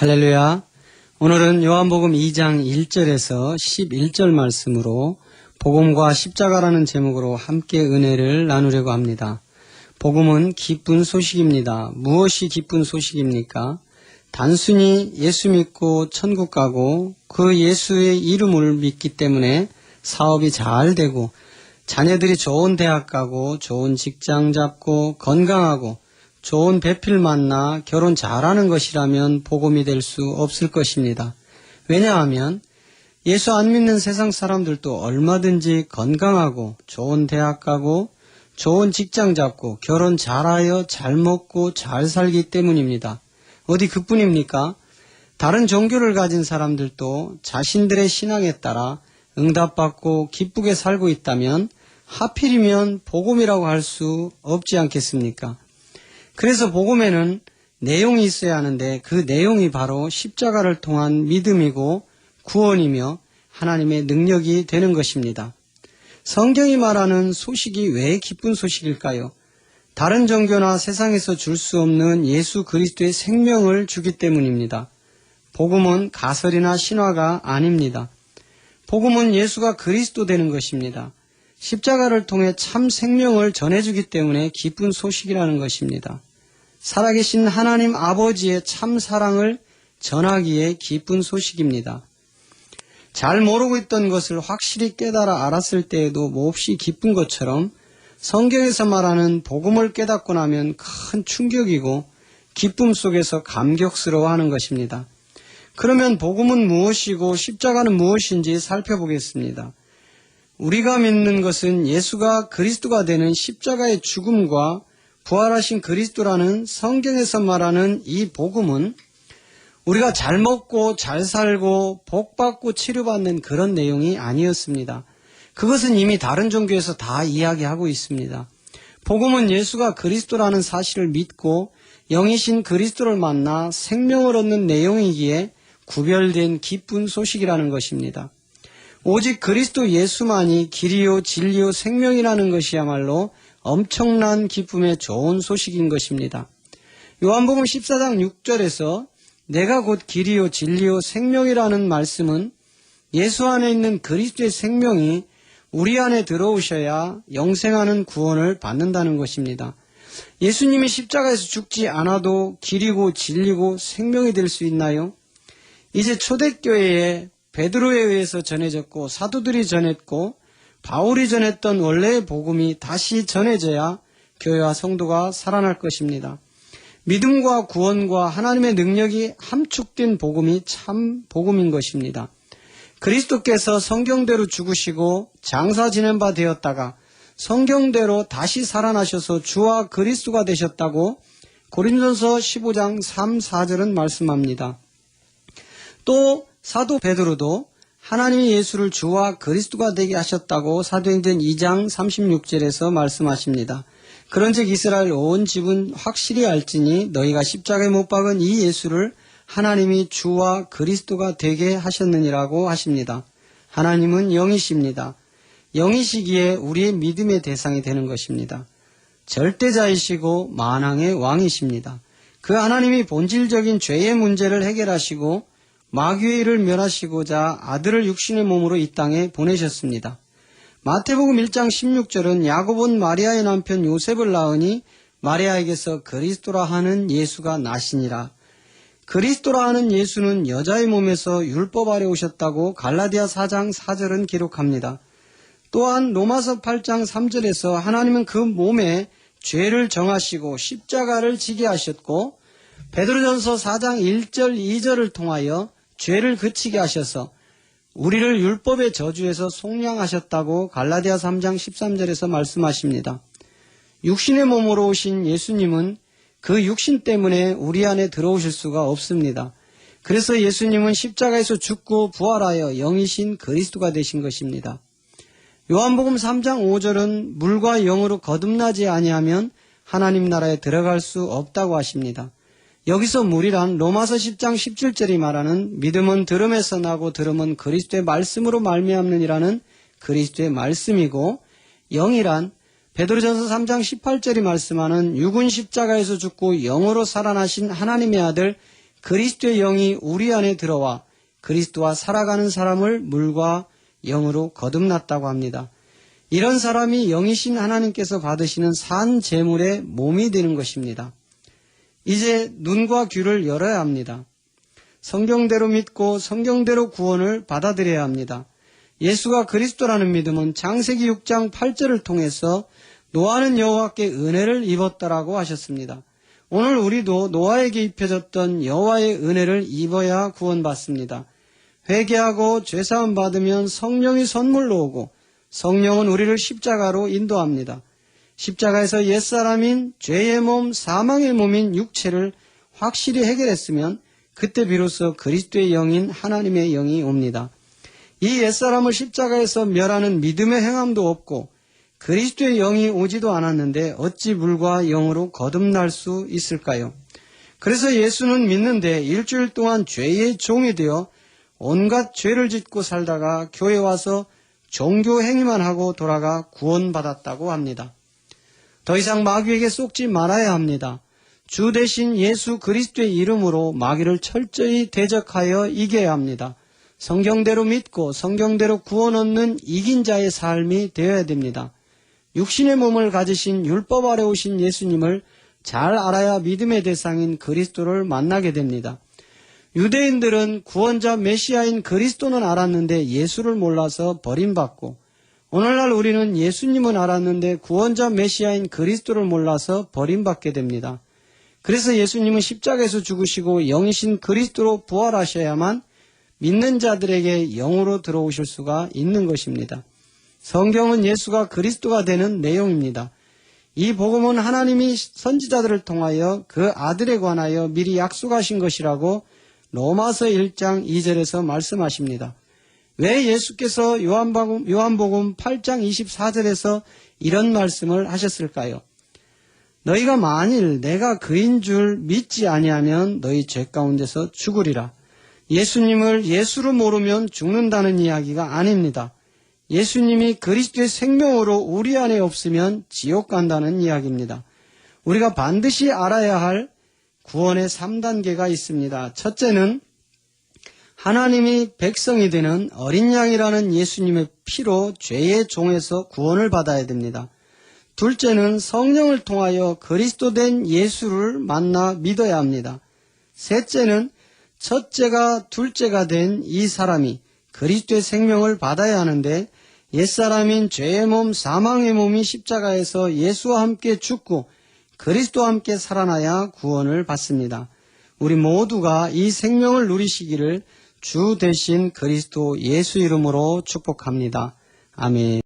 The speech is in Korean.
할렐루야. 오늘은 요한복음 2장 1절에서 11절 말씀으로 복음과 십자가라는 제목으로 함께 은혜를 나누려고 합니다. 복음은 기쁜 소식입니다. 무엇이 기쁜 소식입니까? 단순히 예수 믿고 천국 가고 그 예수의 이름을 믿기 때문에 사업이 잘 되고 자녀들이 좋은 대학 가고 좋은 직장 잡고 건강하고 좋은 배필 만나 결혼 잘하는 것이라면 복음이 될 수 없을 것입니다. 왜냐하면 예수 안 믿는 세상 사람들도 얼마든지 건강하고 좋은 대학 가고 좋은 직장 잡고 결혼 잘하여 잘 먹고 잘 살기 때문입니다. 어디 그뿐입니까? 다른 종교를 가진 사람들도 자신들의 신앙에 따라 응답받고 기쁘게 살고 있다면 하필이면 복음이라고 할 수 없지 않겠습니까? 그래서 복음에는 내용이 있어야 하는데 그 내용이 바로 십자가를 통한 믿음이고 구원이며 하나님의 능력이 되는 것입니다. 성경이 말하는 소식이 왜 기쁜 소식일까요? 다른 종교나 세상에서 줄 수 없는 예수 그리스도의 생명을 주기 때문입니다. 복음은 가설이나 신화가 아닙니다. 복음은 예수가 그리스도 되는 것입니다. 십자가를 통해 참 생명을 전해주기 때문에 기쁜 소식이라는 것입니다. 살아계신 하나님 아버지의 참 사랑을 전하기에 기쁜 소식입니다. 잘 모르고 있던 것을 확실히 깨달아 알았을 때에도 몹시 기쁜 것처럼 성경에서 말하는 복음을 깨닫고 나면 큰 충격이고 기쁨 속에서 감격스러워하는 것입니다. 그러면 복음은 무엇이고 십자가는 무엇인지 살펴보겠습니다. 우리가 믿는 것은 예수가 그리스도가 되는 십자가의 죽음과 부활하신 그리스도라는 성경에서 말하는 이 복음은 우리가 잘 먹고 잘 살고 복받고 치료받는 그런 내용이 아니었습니다. 그것은 이미 다른 종교에서 다 이야기하고 있습니다. 복음은 예수가 그리스도라는 사실을 믿고 영이신 그리스도를 만나 생명을 얻는 내용이기에 구별된 기쁜 소식이라는 것입니다. 오직 그리스도 예수만이 길이요 진리요 생명이라는 것이야말로 엄청난 기쁨의 좋은 소식인 것입니다. 요한복음 14장 6절에서 내가 곧 길이요 진리요 생명이라는 말씀은 예수 안에 있는 그리스도의 생명이 우리 안에 들어오셔야 영생하는 구원을 받는다는 것입니다. 예수님이 십자가에서 죽지 않아도 길이고 진리고 생명이 될 수 있나요? 이제 초대교회에 베드로에 의해서 전해졌고 사도들이 전했고 바울이 전했던 원래의 복음이 다시 전해져야 교회와 성도가 살아날 것입니다. 믿음과 구원과 하나님의 능력이 함축된 복음이 참 복음인 것입니다. 그리스도께서 성경대로 죽으시고 장사 지낸 바 되었다가 성경대로 다시 살아나셔서 주와 그리스도가 되셨다고 고린도서 15장 3, 4절은 말씀합니다. 또 사도 베드로도 하나님이 예수를 주와 그리스도가 되게 하셨다고 사도행전 2장 36절에서 말씀하십니다. 그런즉 이스라엘 온 집은 확실히 알지니 너희가 십자가에 못 박은 이 예수를 하나님이 주와 그리스도가 되게 하셨느니라고 하십니다. 하나님은 영이십니다. 영이시기에 우리의 믿음의 대상이 되는 것입니다. 절대자이시고 만왕의 왕이십니다. 그 하나님이 본질적인 죄의 문제를 해결하시고 마귀의 일을 멸하시고자 아들을 육신의 몸으로 이 땅에 보내셨습니다. 마태복음 1장 16절은 야곱은 마리아의 남편 요셉을 낳으니 마리아에게서 그리스도라 하는 예수가 나시니라. 그리스도라 하는 예수는 여자의 몸에서 율법 아래 오셨다고 갈라디아 4장 4절은 기록합니다. 또한 로마서 8장 3절에서 하나님은 그 몸에 죄를 정하시고 십자가를 지게 하셨고 베드로전서 4장 1절 2절을 통하여 죄를 그치게 하셔서 우리를 율법의 저주에서 속량하셨다고 갈라디아 3장 13절에서 말씀하십니다. 육신의 몸으로 오신 예수님은 그 육신 때문에 우리 안에 들어오실 수가 없습니다. 그래서 예수님은 십자가에서 죽고 부활하여 영이신 그리스도가 되신 것입니다. 요한복음 3장 5절은 물과 영으로 거듭나지 아니하면 하나님 나라에 들어갈 수 없다고 하십니다. 여기서 물이란 로마서 10장 17절이 말하는 믿음은 들음에서 나고 들음은 그리스도의 말씀으로 말미암느니라는 그리스도의 말씀이고 영이란 베드로전서 3장 18절이 말씀하는 육은 십자가에서 죽고 영으로 살아나신 하나님의 아들 그리스도의 영이 우리 안에 들어와 그리스도와 살아가는 사람을 물과 영으로 거듭났다고 합니다. 이런 사람이 영이신 하나님께서 받으시는 산 제물의 몸이 되는 것입니다. 이제 눈과 귀를 열어야 합니다. 성경대로 믿고 성경대로 구원을 받아들여야 합니다. 예수가 그리스도라는 믿음은 창세기 6장 8절을 통해서 노아는 여호와께 은혜를 입었다라고 하셨습니다. 오늘 우리도 노아에게 입혀졌던 여호와의 은혜를 입어야 구원받습니다. 회개하고 죄사함 받으면 성령이 선물로 오고 성령은 우리를 십자가로 인도합니다. 십자가에서 옛사람인 죄의 몸, 사망의 몸인 육체를 확실히 해결했으면 그때 비로소 그리스도의 영인 하나님의 영이 옵니다. 이 옛사람을 십자가에서 멸하는 믿음의 행함도 없고 그리스도의 영이 오지도 않았는데 어찌 물과 영으로 거듭날 수 있을까요? 그래서 예수는 믿는데 일주일 동안 죄의 종이 되어 온갖 죄를 짓고 살다가 교회 와서 종교 행위만 하고 돌아가 구원받았다고 합니다. 더 이상 마귀에게 속지 말아야 합니다. 주 대신 예수 그리스도의 이름으로 마귀를 철저히 대적하여 이겨야 합니다. 성경대로 믿고 성경대로 구원 얻는 이긴 자의 삶이 되어야 됩니다. 육신의 몸을 가지신 율법 아래 오신 예수님을 잘 알아야 믿음의 대상인 그리스도를 만나게 됩니다. 유대인들은 구원자 메시아인 그리스도는 알았는데 예수를 몰라서 버림받고, 오늘날 우리는 예수님은 알았는데 구원자 메시아인 그리스도를 몰라서 버림받게 됩니다. 그래서 예수님은 십자가에서 죽으시고 영이신 그리스도로 부활하셔야만 믿는 자들에게 영으로 들어오실 수가 있는 것입니다. 성경은 예수가 그리스도가 되는 내용입니다. 이 복음은 하나님이 선지자들을 통하여 그 아들에 관하여 미리 약속하신 것이라고 로마서 1장 2절에서 말씀하십니다. 왜 예수께서 요한복음 8장 24절에서 이런 말씀을 하셨을까요? 너희가 만일 내가 그인 줄 믿지 아니하면 너희 죄 가운데서 죽으리라. 예수님을 예수로 모르면 죽는다는 이야기가 아닙니다. 예수님이 그리스도의 생명으로 우리 안에 없으면 지옥 간다는 이야기입니다. 우리가 반드시 알아야 할 구원의 3단계가 있습니다. 첫째는 하나님이 백성이 되는 어린 양이라는 예수님의 피로 죄의 종에서 구원을 받아야 됩니다. 둘째는 성령을 통하여 그리스도 된 예수를 만나 믿어야 합니다. 셋째는 첫째가 둘째가 된 이 사람이 그리스도의 생명을 받아야 하는데 옛사람인 죄의 몸, 사망의 몸이 십자가에서 예수와 함께 죽고 그리스도와 함께 살아나야 구원을 받습니다. 우리 모두가 이 생명을 누리시기를 주 대신 그리스도 예수 이름으로 축복합니다. 아멘.